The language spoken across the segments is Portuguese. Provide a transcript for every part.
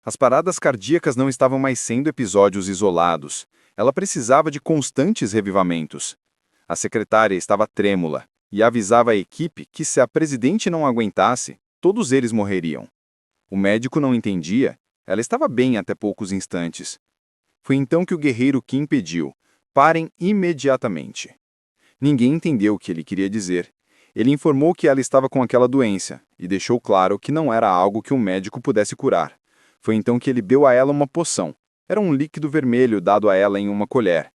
As paradas cardíacas não estavam mais sendo episódios isolados. Ela precisava de constantes revivamentos. A secretária estava trêmula e avisava a equipe que se a presidente não aguentasse, todos eles morreriam. O médico não entendia. Ela estava bem até poucos instantes. Foi então que o guerreiro Kim pediu: parem imediatamente. Ninguém entendeu o que ele queria dizer. Ele informou que ela estava com aquela doença e deixou claro que não era algo que um médico pudesse curar. Foi então que ele deu a ela uma poção. Era um líquido vermelho dado a ela em uma colher.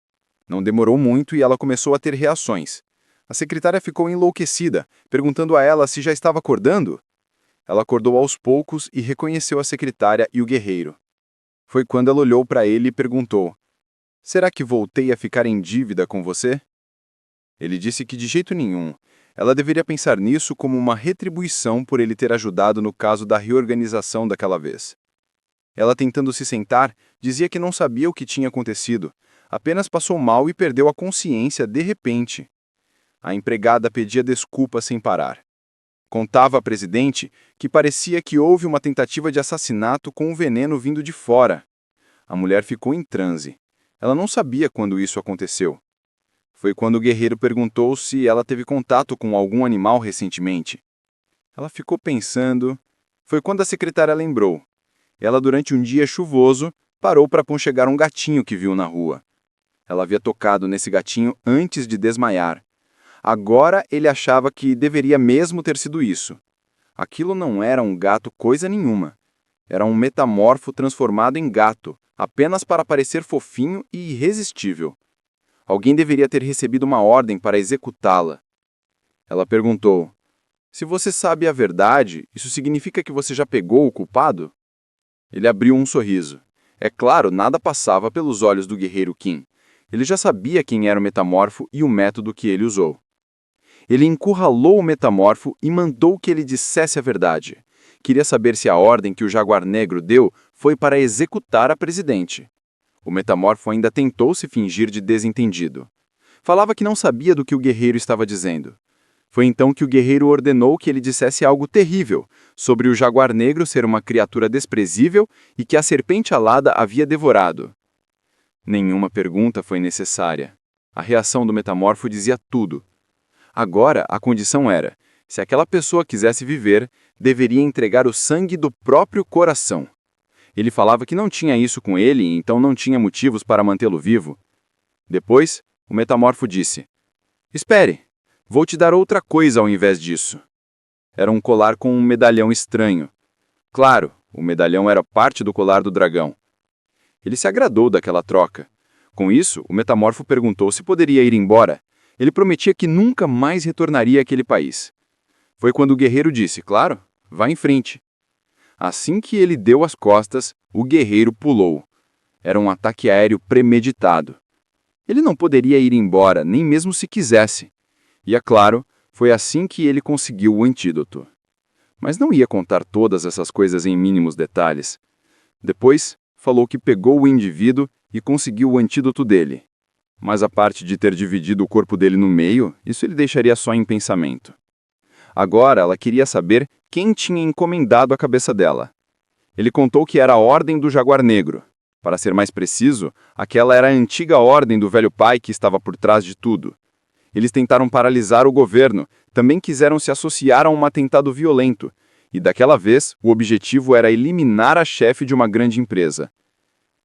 Não demorou muito e ela começou a ter reações. A secretária ficou enlouquecida, perguntando a ela se já estava acordando. Ela acordou aos poucos e reconheceu a secretária e o guerreiro. Foi quando ela olhou para ele e perguntou: será que voltei a ficar em dívida com você? Ele disse que de jeito nenhum. Ela deveria pensar nisso como uma retribuição por ele ter ajudado no caso da reorganização daquela vez. Ela, tentando se sentar, dizia que não sabia o que tinha acontecido, apenas passou mal e perdeu a consciência de repente. A empregada pedia desculpas sem parar. Contava à presidente que parecia que houve uma tentativa de assassinato com um veneno vindo de fora. A mulher ficou em transe. Ela não sabia quando isso aconteceu. Foi quando o guerreiro perguntou se ela teve contato com algum animal recentemente. Ela ficou pensando. Foi quando a secretária lembrou. Ela, durante um dia chuvoso, parou para aconchegar um gatinho que viu na rua. Ela havia tocado nesse gatinho antes de desmaiar. Agora ele achava que deveria mesmo ter sido isso. Aquilo não era um gato coisa nenhuma. Era um metamorfo transformado em gato, apenas para parecer fofinho e irresistível. Alguém deveria ter recebido uma ordem para executá-la. Ela perguntou: se você sabe a verdade, isso significa que você já pegou o culpado? Ele abriu um sorriso. É claro, nada passava pelos olhos do guerreiro Kim. Ele já sabia quem era o metamorfo e o método que ele usou. Ele encurralou o metamorfo e mandou que ele dissesse a verdade. Queria saber se a ordem que o Jaguar Negro deu foi para executar a presidente. O metamorfo ainda tentou se fingir de desentendido. Falava que não sabia do que o guerreiro estava dizendo. Foi então que o guerreiro ordenou que ele dissesse algo terrível, sobre o Jaguar Negro ser uma criatura desprezível e que a serpente alada havia devorado. Nenhuma pergunta foi necessária. A reação do metamorfo dizia tudo. Agora, a condição era: se aquela pessoa quisesse viver, deveria entregar o sangue do próprio coração. Ele falava que não tinha isso com ele e então não tinha motivos para mantê-lo vivo. Depois, o metamorfo disse: espere, vou te dar outra coisa ao invés disso. Era um colar com um medalhão estranho. Claro, o medalhão era parte do colar do dragão. Ele se agradou daquela troca. Com isso, o metamorfo perguntou se poderia ir embora. Ele prometia que nunca mais retornaria àquele país. Foi quando o guerreiro disse: claro, vá em frente. Assim que ele deu as costas, o guerreiro pulou. Era um ataque aéreo premeditado. Ele não poderia ir embora, nem mesmo se quisesse. E, é claro, foi assim que ele conseguiu o antídoto. Mas não ia contar todas essas coisas em mínimos detalhes. Depois, falou que pegou o indivíduo e conseguiu o antídoto dele. Mas a parte de ter dividido o corpo dele no meio, isso ele deixaria só em pensamento. Agora ela queria saber quem tinha encomendado a cabeça dela. Ele contou que era a Ordem do Jaguar Negro. Para ser mais preciso, aquela era a antiga ordem do velho pai que estava por trás de tudo. Eles tentaram paralisar o governo, também quiseram se associar a um atentado violento, e daquela vez o objetivo era eliminar a chefe de uma grande empresa.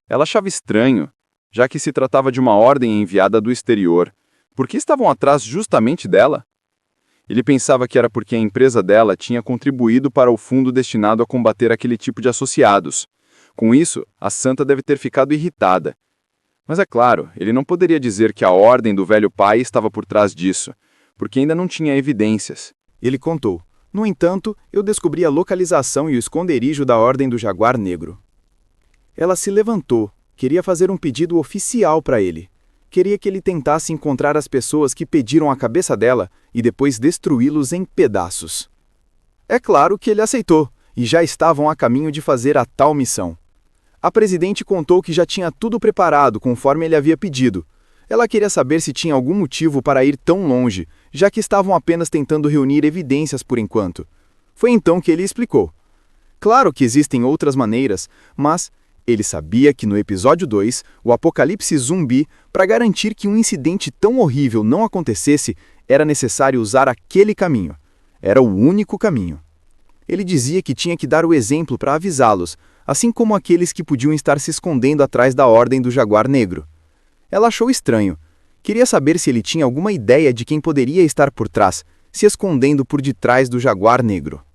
Ela achava estranho, já que se tratava de uma ordem enviada do exterior. Por que estavam atrás justamente dela? Ele pensava que era porque a empresa dela tinha contribuído para o fundo destinado a combater aquele tipo de associados. Com isso, a santa deve ter ficado irritada. Mas é claro, ele não poderia dizer que a ordem do velho pai estava por trás disso, porque ainda não tinha evidências. Ele contou: no entanto, eu descobri a localização e o esconderijo da Ordem do Jaguar Negro. Ela se levantou, queria fazer um pedido oficial para ele. Queria que ele tentasse encontrar as pessoas que pediram a cabeça dela e depois destruí-los em pedaços. É claro que ele aceitou, e já estavam a caminho de fazer a tal missão. A presidente contou que já tinha tudo preparado conforme ele havia pedido. Ela queria saber se tinha algum motivo para ir tão longe, já que estavam apenas tentando reunir evidências por enquanto. Foi então que ele explicou: Claro que existem outras maneiras, mas ele sabia que no episódio 2, o apocalipse zumbi, para garantir que um incidente tão horrível não acontecesse, era necessário usar aquele caminho. Era o único caminho. Ele dizia que tinha que dar o exemplo para avisá-los, assim como aqueles que podiam estar se escondendo atrás da Ordem do Jaguar Negro. Ela achou estranho. Queria saber se ele tinha alguma ideia de quem poderia estar por trás, se escondendo por detrás do Jaguar Negro.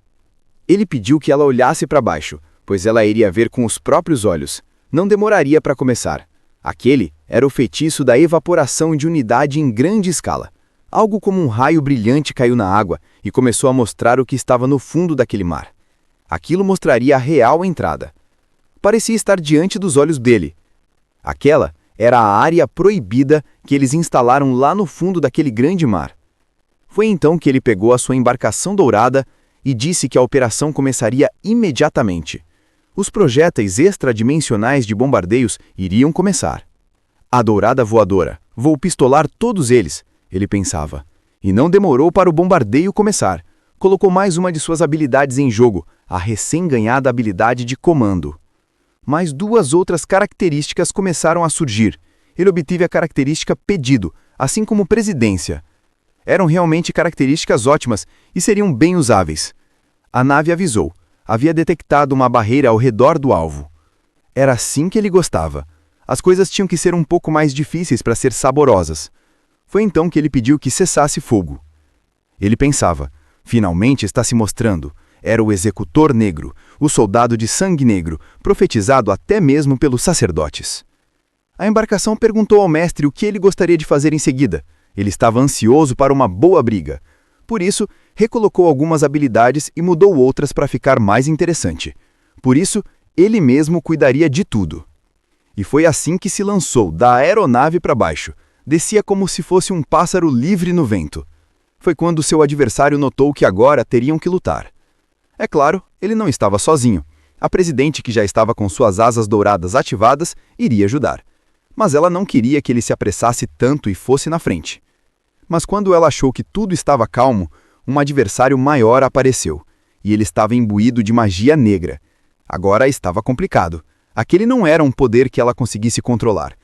Ele pediu que ela olhasse para baixo, pois ela iria ver com os próprios olhos. Não demoraria para começar. Aquele era o feitiço da evaporação de unidade em grande escala. Algo como um raio brilhante caiu na água e começou a mostrar o que estava no fundo daquele mar. Aquilo mostraria a real entrada. Parecia estar diante dos olhos dele. Aquela era a área proibida que eles instalaram lá no fundo daquele grande mar. Foi então que ele pegou a sua embarcação dourada e disse que a operação começaria imediatamente. Os projéteis extradimensionais de bombardeios iriam começar. A dourada voadora, vou pistolar todos eles, ele pensava. E não demorou para o bombardeio começar. Colocou mais uma de suas habilidades em jogo, a recém-ganhada habilidade de comando. Mas duas outras características começaram a surgir. Ele obteve a característica pedido, assim como presidência. Eram realmente características ótimas e seriam bem usáveis. A nave avisou. Havia detectado uma barreira ao redor do alvo. Era assim que ele gostava. As coisas tinham que ser um pouco mais difíceis para ser saborosas. Foi então que ele pediu que cessasse fogo. Ele pensava, finalmente está se mostrando. Era o executor negro, o soldado de sangue negro, profetizado até mesmo pelos sacerdotes. A embarcação perguntou ao mestre o que ele gostaria de fazer em seguida. Ele estava ansioso para uma boa briga. Por isso, recolocou algumas habilidades e mudou outras para ficar mais interessante. Por isso, ele mesmo cuidaria de tudo. E foi assim que se lançou da aeronave para baixo. Descia como se fosse um pássaro livre no vento. Foi quando seu adversário notou que agora teriam que lutar. É claro, ele não estava sozinho. A presidente, que já estava com suas asas douradas ativadas, iria ajudar. Mas ela não queria que ele se apressasse tanto e fosse na frente. Mas quando ela achou que tudo estava calmo, um adversário maior apareceu. E ele estava imbuído de magia negra. Agora estava complicado. Aquele não era um poder que ela conseguisse controlar.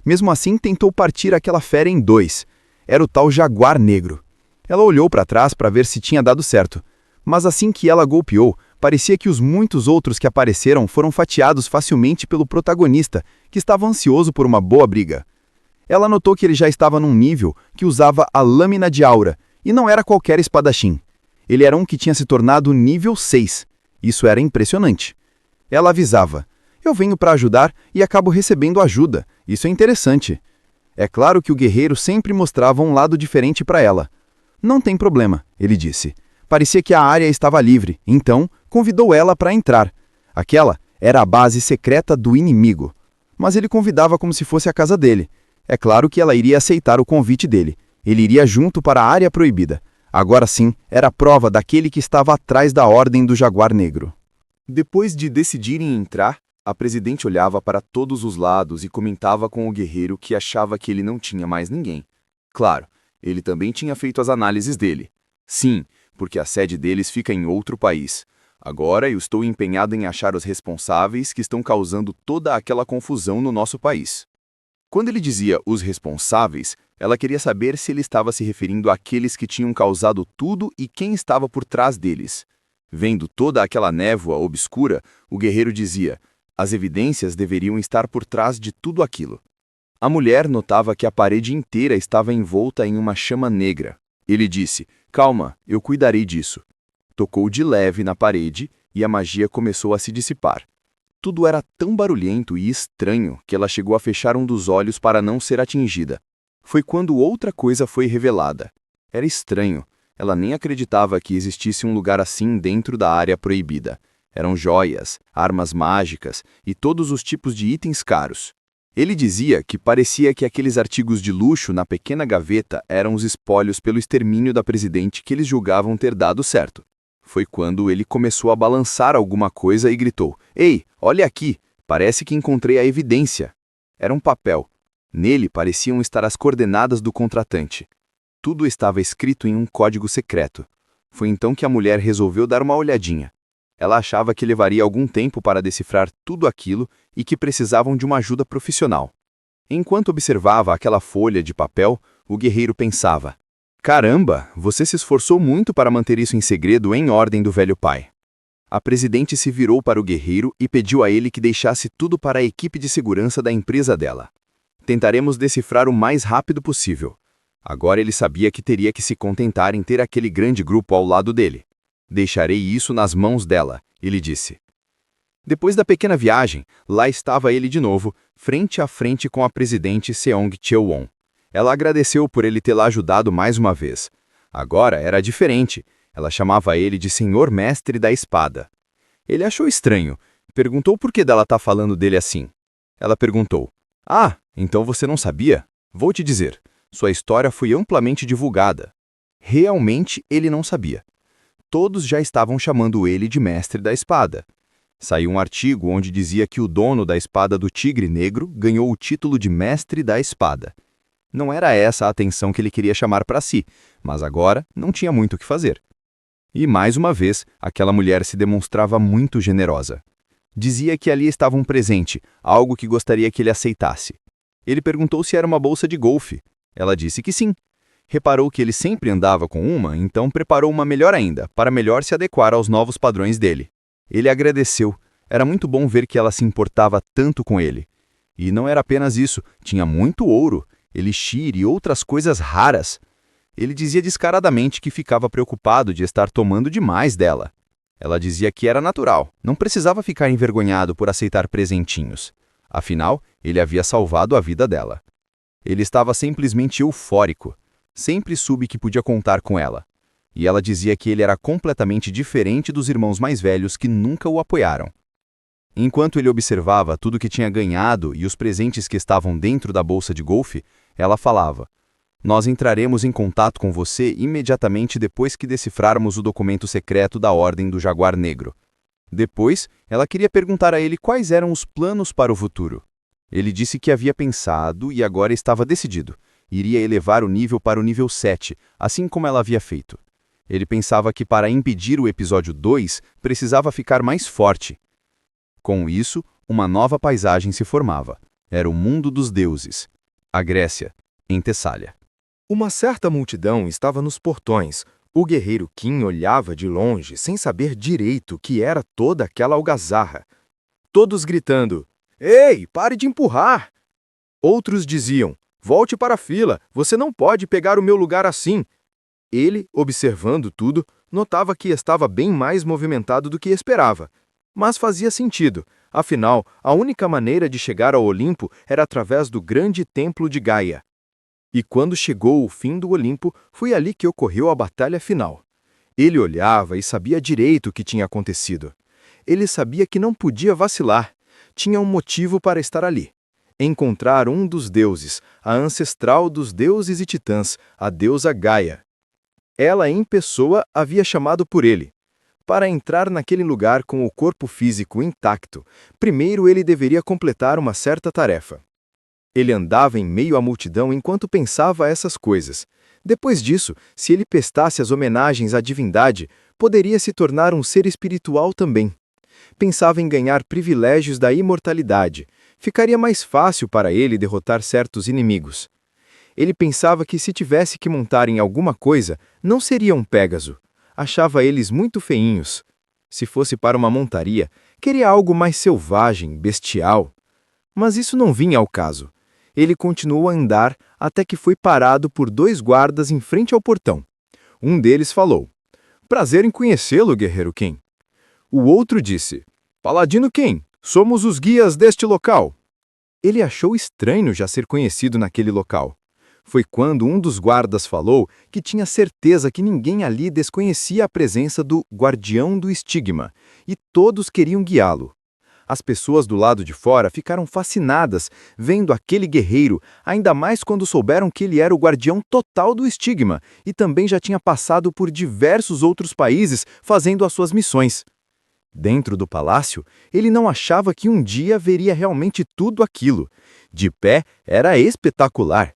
Mesmo assim, tentou partir aquela fera em dois. Era o tal Jaguar Negro. Ela olhou para trás para ver se tinha dado certo. Mas assim que ela golpeou, parecia que os muitos outros que apareceram foram fatiados facilmente pelo protagonista, que estava ansioso por uma boa briga. Ela notou que ele já estava num nível que usava a lâmina de aura, e não era qualquer espadachim. Ele era um que tinha se tornado nível 6. Isso era impressionante. Ela avisava, eu venho para ajudar e acabo recebendo ajuda. Isso é interessante. É claro que o guerreiro sempre mostrava um lado diferente para ela. Não tem problema, ele disse. Parecia que a área estava livre, então convidou ela para entrar. Aquela era a base secreta do inimigo. Mas ele convidava como se fosse a casa dele. É claro que ela iria aceitar o convite dele. Ele iria junto para a área proibida. Agora sim, era a prova daquele que estava atrás da Ordem do Jaguar Negro. Depois de decidirem entrar, a presidente olhava para todos os lados e comentava com o guerreiro que achava que ele não tinha mais ninguém. Claro, ele também tinha feito as análises dele. Sim, porque a sede deles fica em outro país. Agora eu estou empenhado em achar os responsáveis que estão causando toda aquela confusão no nosso país. Quando ele dizia os responsáveis, ela queria saber se ele estava se referindo àqueles que tinham causado tudo e quem estava por trás deles. Vendo toda aquela névoa obscura, o guerreiro dizia, as evidências deveriam estar por trás de tudo aquilo. A mulher notava que a parede inteira estava envolta em uma chama negra. Ele disse, calma, eu cuidarei disso. Tocou de leve na parede e a magia começou a se dissipar. Tudo era tão barulhento e estranho que ela chegou a fechar um dos olhos para não ser atingida. Foi quando outra coisa foi revelada. Era estranho. Ela nem acreditava que existisse um lugar assim dentro da área proibida. Eram joias, armas mágicas e todos os tipos de itens caros. Ele dizia que parecia que aqueles artigos de luxo na pequena gaveta eram os espólios pelo extermínio da presidente que eles julgavam ter dado certo. Foi quando ele começou a balançar alguma coisa e gritou, ei, olha aqui, parece que encontrei a evidência. Era um papel. Nele pareciam estar as coordenadas do contratante. Tudo estava escrito em um código secreto. Foi então que a mulher resolveu dar uma olhadinha. Ela achava que levaria algum tempo para decifrar tudo aquilo e que precisavam de uma ajuda profissional. Enquanto observava aquela folha de papel, o guerreiro pensava: caramba, você se esforçou muito para manter isso em segredo em ordem do velho pai. A presidente se virou para o guerreiro e pediu a ele que deixasse tudo para a equipe de segurança da empresa dela. Tentaremos decifrar o mais rápido possível. Agora ele sabia que teria que se contentar em ter aquele grande grupo ao lado dele. Deixarei isso nas mãos dela, ele disse. Depois da pequena viagem, lá estava ele de novo, frente a frente com a presidente Seong Cheol-won. Ela agradeceu por ele tê-la ajudado mais uma vez. Agora era diferente. Ela chamava ele de Senhor Mestre da Espada. Ele achou estranho. Perguntou por que dela tá falando dele assim. Ela perguntou: ah, então você não sabia? Vou te dizer. Sua história foi amplamente divulgada. Realmente ele não sabia. Todos já estavam chamando ele de Mestre da Espada. Saiu um artigo onde dizia que o dono da espada do Tigre Negro ganhou o título de Mestre da Espada. Não era essa a atenção que ele queria chamar para si, mas agora não tinha muito o que fazer. E mais uma vez, aquela mulher se demonstrava muito generosa. Dizia que ali estava um presente, algo que gostaria que ele aceitasse. Ele perguntou se era uma bolsa de golfe. Ela disse que sim. Reparou que ele sempre andava com uma, então preparou uma melhor ainda, para melhor se adequar aos novos padrões dele. Ele agradeceu. Era muito bom ver que ela se importava tanto com ele. E não era apenas isso, tinha muito ouro, elixir e outras coisas raras. Ele dizia descaradamente que ficava preocupado de estar tomando demais dela. Ela dizia que era natural, não precisava ficar envergonhado por aceitar presentinhos. Afinal, ele havia salvado a vida dela. Ele estava simplesmente eufórico. Sempre soube que podia contar com ela. E ela dizia que ele era completamente diferente dos irmãos mais velhos que nunca o apoiaram. Enquanto ele observava tudo que tinha ganhado e os presentes que estavam dentro da bolsa de golfe, ela falava: nós entraremos em contato com você imediatamente depois que decifrarmos o documento secreto da Ordem do Jaguar Negro. Depois, ela queria perguntar a ele quais eram os planos para o futuro. Ele disse que havia pensado e agora estava decidido. Iria elevar o nível para o nível 7, assim como ela havia feito. Ele pensava que para impedir o episódio 2, precisava ficar mais forte. Com isso, uma nova paisagem se formava. Era o mundo dos deuses. A Grécia, em Tessália. Uma certa multidão estava nos portões. O guerreiro Kim olhava de longe, sem saber direito o que era toda aquela algazarra. Todos gritando: ei, pare de empurrar! Outros diziam: volte para a fila, você não pode pegar o meu lugar assim. Ele, observando tudo, notava que estava bem mais movimentado do que esperava. Mas fazia sentido, afinal, a única maneira de chegar ao Olimpo era através do grande templo de Gaia. E quando chegou o fim do Olimpo, foi ali que ocorreu a batalha final. Ele olhava e sabia direito o que tinha acontecido. Ele sabia que não podia vacilar. Tinha um motivo para estar ali. Encontrar um dos deuses, a ancestral dos deuses e titãs, a deusa Gaia. Ela em pessoa havia chamado por ele. Para entrar naquele lugar com o corpo físico intacto, primeiro ele deveria completar uma certa tarefa. Ele andava em meio à multidão enquanto pensava essas coisas. Depois disso, se ele prestasse as homenagens à divindade, poderia se tornar um ser espiritual também. Pensava em ganhar privilégios da imortalidade. Ficaria mais fácil para ele derrotar certos inimigos. Ele pensava que se tivesse que montar em alguma coisa, não seria um Pégaso. Achava eles muito feinhos. Se fosse para uma montaria, queria algo mais selvagem, bestial. Mas isso não vinha ao caso. Ele continuou a andar até que foi parado por 2 guardas em frente ao portão. Um deles falou: prazer em conhecê-lo, guerreiro Kim. O outro disse: Paladino Kim, somos os guias deste local. Ele achou estranho já ser conhecido naquele local. Foi quando um dos guardas falou que tinha certeza que ninguém ali desconhecia a presença do Guardião do Estigma, e todos queriam guiá-lo. As pessoas do lado de fora ficaram fascinadas vendo aquele guerreiro, ainda mais quando souberam que ele era o guardião total do Estigma e também já tinha passado por diversos outros países fazendo as suas missões. Dentro do palácio, ele não achava que um dia veria realmente tudo aquilo. De pé, era espetacular.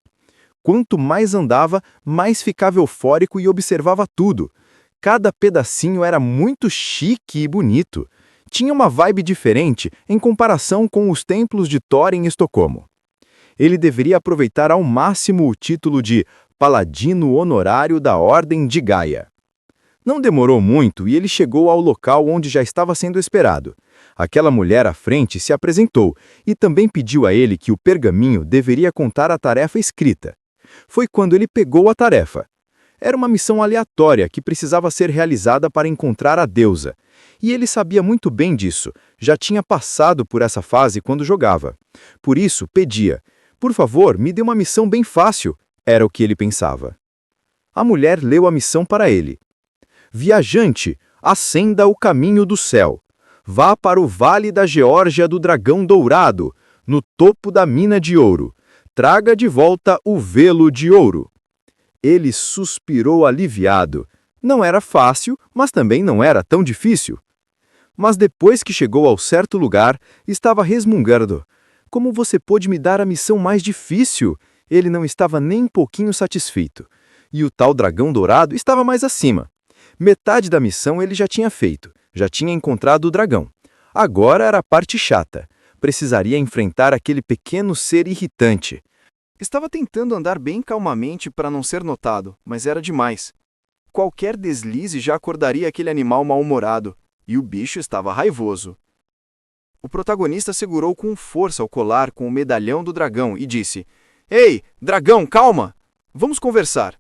Quanto mais andava, mais ficava eufórico e observava tudo. Cada pedacinho era muito chique e bonito. Tinha uma vibe diferente em comparação com os templos de Thor em Estocolmo. Ele deveria aproveitar ao máximo o título de Paladino Honorário da Ordem de Gaia. Não demorou muito e ele chegou ao local onde já estava sendo esperado. Aquela mulher à frente se apresentou e também pediu a ele que o pergaminho deveria contar a tarefa escrita. Foi quando ele pegou a tarefa. Era uma missão aleatória que precisava ser realizada para encontrar a deusa. E ele sabia muito bem disso, já tinha passado por essa fase quando jogava. Por isso, pedia: "Por favor, me dê uma missão bem fácil", era o que ele pensava. A mulher leu a missão para ele. "Viajante, ascenda o caminho do céu. Vá para o Vale da Geórgia do Dragão Dourado, no topo da mina de ouro. Traga de volta o velo de ouro." Ele suspirou aliviado. Não era fácil, mas também não era tão difícil. Mas depois que chegou ao certo lugar, estava resmungando. "Como você pôde me dar a missão mais difícil?" Ele não estava nem um pouquinho satisfeito. E o tal dragão dourado estava mais acima. Metade da missão ele já tinha feito, já tinha encontrado o dragão. Agora era a parte chata. Precisaria enfrentar aquele pequeno ser irritante. Estava tentando andar bem calmamente para não ser notado, mas era demais. Qualquer deslize já acordaria aquele animal mal-humorado, e o bicho estava raivoso. O protagonista segurou com força o colar com o medalhão do dragão e disse: "Ei, dragão, calma! Vamos conversar."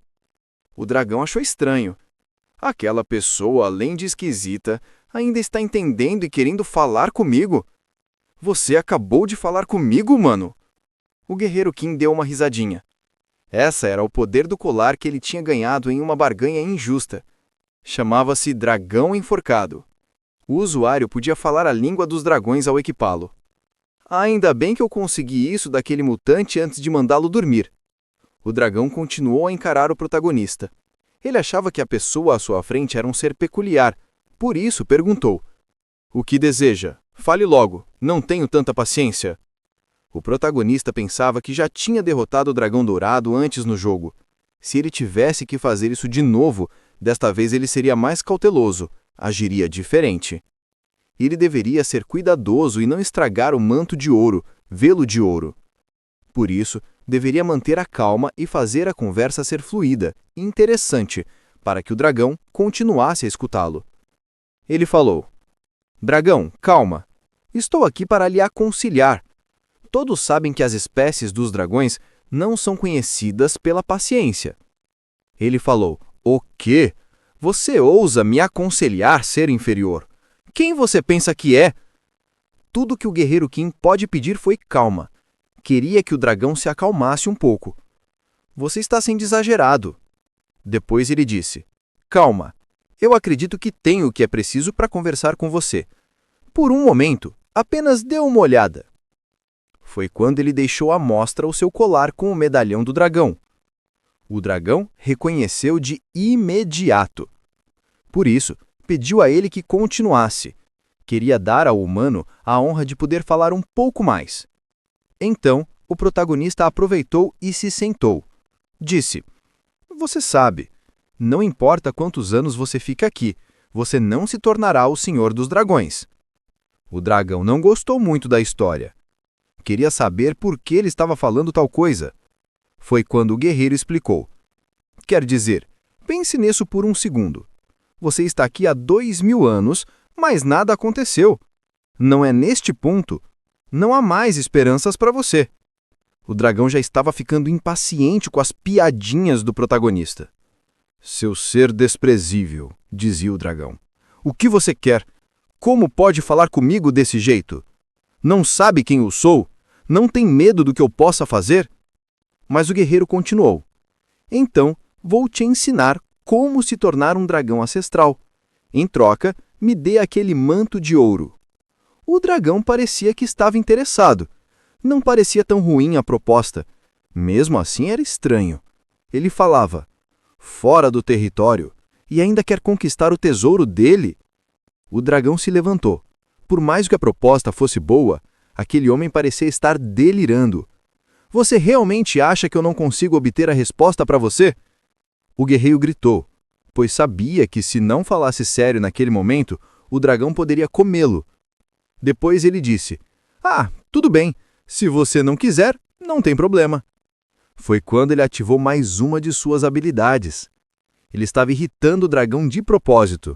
O dragão achou estranho. Aquela pessoa, além de esquisita, ainda está entendendo e querendo falar comigo? Você acabou de falar comigo, mano? O guerreiro Kim deu uma risadinha. Essa era o poder do colar que ele tinha ganhado em uma barganha injusta. Chamava-se Dragão Enforcado. O usuário podia falar a língua dos dragões ao equipá-lo. Ainda bem que eu consegui isso daquele mutante antes de mandá-lo dormir. O dragão continuou a encarar o protagonista. Ele achava que a pessoa à sua frente era um ser peculiar, por isso perguntou: "O que deseja? Fale logo, não tenho tanta paciência." O protagonista pensava que já tinha derrotado o dragão dourado antes no jogo. Se ele tivesse que fazer isso de novo, desta vez ele seria mais cauteloso, agiria diferente. Ele deveria ser cuidadoso e não estragar o manto de ouro, velo de ouro. Por isso, deveria manter a calma e fazer a conversa ser fluida e interessante, para que o dragão continuasse a escutá-lo. Ele falou: "Dragão, calma. Estou aqui para lhe aconselhar. Todos sabem que as espécies dos dragões não são conhecidas pela paciência." Ele falou: "O quê? Você ousa me aconselhar ser inferior? Quem você pensa que é?" Tudo que o guerreiro Kim pode pedir foi calma. Queria que o dragão se acalmasse um pouco. "Você está sendo exagerado." Depois ele disse: "Calma. Eu acredito que tenho o que é preciso para conversar com você. Por um momento, apenas dê uma olhada." Foi quando ele deixou à mostra o seu colar com o medalhão do dragão. O dragão reconheceu de imediato. Por isso, pediu a ele que continuasse. Queria dar ao humano a honra de poder falar um pouco mais. Então, o protagonista aproveitou e se sentou. Disse: "Você sabe, não importa quantos anos você fica aqui, você não se tornará o Senhor dos Dragões." O dragão não gostou muito da história. Queria saber por que ele estava falando tal coisa. Foi quando o guerreiro explicou: "Quer dizer, pense nisso por um segundo. Você está aqui há 2000 anos, mas nada aconteceu. Não é neste ponto. Não há mais esperanças para você." O dragão já estava ficando impaciente com as piadinhas do protagonista. "Seu ser desprezível", dizia o dragão. "O que você quer? Como pode falar comigo desse jeito? Não sabe quem eu sou? Não tem medo do que eu possa fazer?" Mas o guerreiro continuou: "Então, vou te ensinar como se tornar um dragão ancestral. Em troca, me dê aquele manto de ouro." O dragão parecia que estava interessado. Não parecia tão ruim a proposta. Mesmo assim era estranho. Ele falava: "Fora do território, e ainda quer conquistar o tesouro dele?" O dragão se levantou. Por mais que a proposta fosse boa, aquele homem parecia estar delirando. "Você realmente acha que eu não consigo obter a resposta para você?" O guerreiro gritou: pois sabia que se não falasse sério naquele momento, o dragão poderia comê-lo. Depois ele disse: "Ah, tudo bem. Se você não quiser, não tem problema." Foi quando ele ativou mais uma de suas habilidades. Ele estava irritando o dragão de propósito.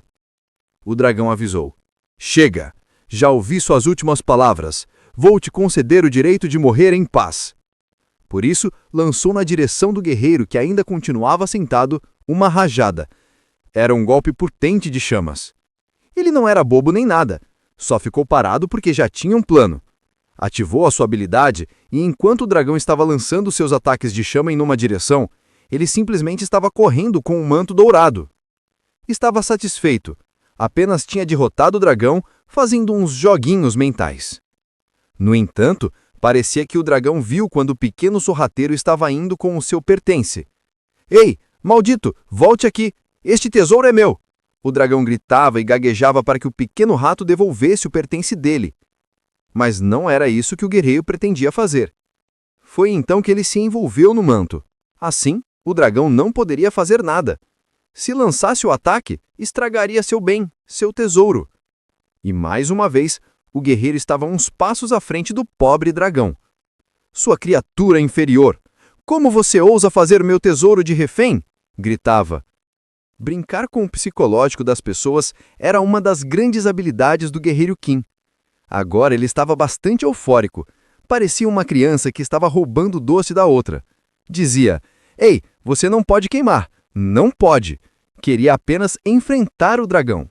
O dragão avisou: "Chega! Já ouvi suas últimas palavras. Vou te conceder o direito de morrer em paz." Por isso, lançou na direção do guerreiro que ainda continuava sentado uma rajada. Era um golpe potente de chamas. Ele não era bobo nem nada, só ficou parado porque já tinha um plano. Ativou a sua habilidade e, enquanto o dragão estava lançando seus ataques de chama em uma direção, ele simplesmente estava correndo com um manto dourado. Estava satisfeito. Apenas tinha derrotado o dragão fazendo uns joguinhos mentais. No entanto, parecia que o dragão viu quando o pequeno sorrateiro estava indo com o seu pertence. "Ei, maldito, volte aqui! Este tesouro é meu!" O dragão gritava e gaguejava para que o pequeno rato devolvesse o pertence dele. Mas não era isso que o guerreiro pretendia fazer. Foi então que ele se envolveu no manto. Assim, o dragão não poderia fazer nada. Se lançasse o ataque, estragaria seu bem, seu tesouro. E mais uma vez, o guerreiro estava uns passos à frente do pobre dragão. "Sua criatura inferior! Como você ousa fazer meu tesouro de refém?" gritava. Brincar com o psicológico das pessoas era uma das grandes habilidades do guerreiro Qin. Agora ele estava bastante eufórico. Parecia uma criança que estava roubando o doce da outra. Dizia: "Ei, você não pode queimar. Não pode." Queria apenas enfrentar o dragão.